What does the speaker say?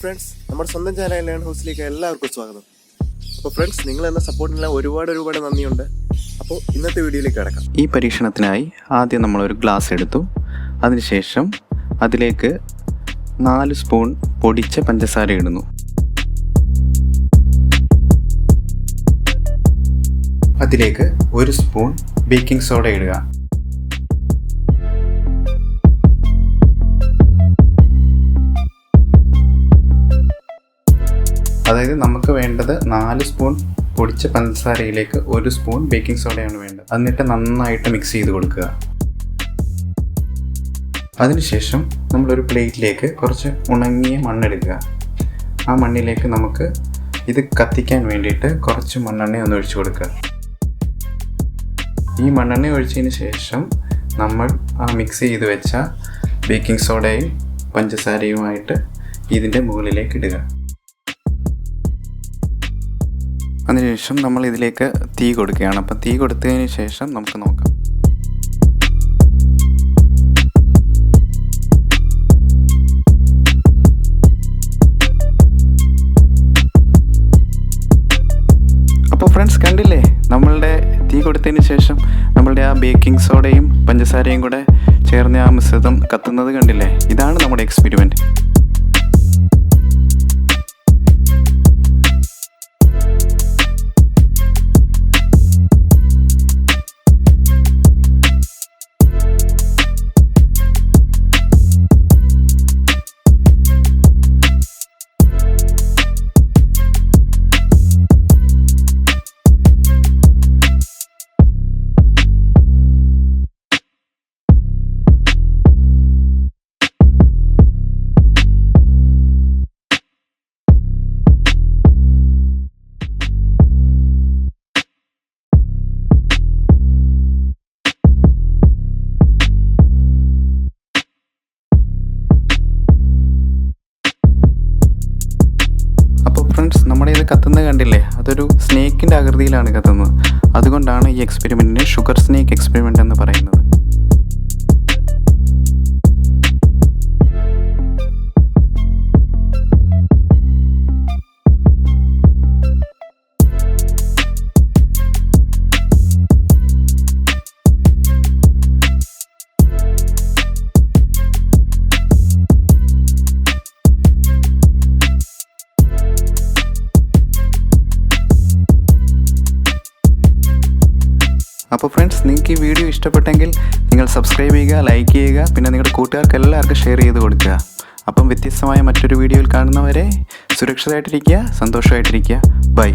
Friends, നമ്മുടെ സ്വന്തം channel learn ഹൗസിലേക്ക് എല്ലാവർക്കും സ്വാഗതം. അപ്പോൾ ഫ്രണ്ട്സ്, നിങ്ങൾ എന്ന സപ്പോർട്ടിനെല്ലാം ഒരുപാട് നന്ദിയുണ്ട്. അപ്പോൾ ഇന്നത്തെ വീഡിയോയിലേക്ക് കിടക്കാം. ഈ പരീക്ഷണത്തിനായി ആദ്യം നമ്മളൊരു ഗ്ലാസ് എടുത്തു. അതിനുശേഷം അതിലേക്ക് 4 സ്പൂൺ പൊടിച്ച പഞ്ചസാര ഇടുന്നു. അതിലേക്ക് 1 സ്പൂൺ ബേക്കിംഗ് സോഡ ഇടുക. അതായത് നമുക്ക് വേണ്ടത് 4 സ്പൂൺ പൊടിച്ച പഞ്ചസാരയിലേക്ക് 1 സ്പൂൺ ബേക്കിംഗ് സോഡയാണ് വേണ്ടത്. എന്നിട്ട് നന്നായിട്ട് മിക്സ് ചെയ്ത് കൊടുക്കുക. അതിനുശേഷം നമ്മളൊരു പ്ലേറ്റിലേക്ക് കുറച്ച് ഉണങ്ങിയ മണ്ണെടുക്കുക. ആ മണ്ണിലേക്ക് നമുക്ക് ഇത് കത്തിക്കാൻ വേണ്ടിയിട്ട് കുറച്ച് മണ്ണെണ്ണ ഒന്ന് ഒഴിച്ചു കൊടുക്കുക. ഈ മണ്ണെണ്ണ ഒഴിച്ചതിന് ശേഷം നമ്മൾ ആ മിക്സ് ചെയ്ത് വെച്ച ബേക്കിംഗ് സോഡയും പഞ്ചസാരയുമായിട്ട് ഇതിൻ്റെ മുകളിലേക്ക് ഇടുക. അതിനുശേഷം നമ്മൾ ഇതിലേക്ക് തീ കൊടുക്കുകയാണ്. അപ്പം തീ കൊടുത്തതിന് ശേഷം നമുക്ക് നോക്കാം. അപ്പോൾ ഫ്രണ്ട്സ്, കണ്ടില്ലേ, നമ്മളുടെ തീ കൊടുത്തതിന് ശേഷം നമ്മളുടെ ആ ബേക്കിംഗ് സോഡയും പഞ്ചസാരയും കൂടെ ചേർന്ന് ആ മിശ്രിതം കത്തുന്നത് കണ്ടില്ലേ? ഇതാണ് നമ്മുടെ എക്സ്പെരിമെൻറ്റ്. ഫ്രണ്ട്സ്, നമ്മുടെ ഇത് കത്തുന്നത് കണ്ടില്ലേ? അതൊരു സ്നേക്കിൻ്റെ ആകൃതിയിലാണ് കത്തുന്നത്. അതുകൊണ്ടാണ് ഈ എക്സ്പെരിമെൻറ്റിനെ ഷുഗർ സ്നേക്ക് എക്സ്പെരിമെൻ്റ് എന്ന് പറയുന്നത്. അപ്പോൾ ഫ്രണ്ട്സ്, നിങ്ങൾക്ക് ഈ വീഡിയോ ഇഷ്ടപ്പെട്ടെങ്കിൽ നിങ്ങൾ സബ്സ്ക്രൈബ് ചെയ്യുക, ലൈക്ക് ചെയ്യുക, പിന്നെ നിങ്ങളുടെ കൂട്ടുകാർക്ക് എല്ലാവർക്കും ഷെയർ ചെയ്ത് കൊടുക്കുക. അപ്പം വ്യത്യസ്തമായ മറ്റൊരു വീഡിയോയിൽ കാണുന്നവരെ സുരക്ഷിതമായിട്ടിരിക്കുക, സന്തോഷമായിട്ടിരിക്കുക. ബൈ.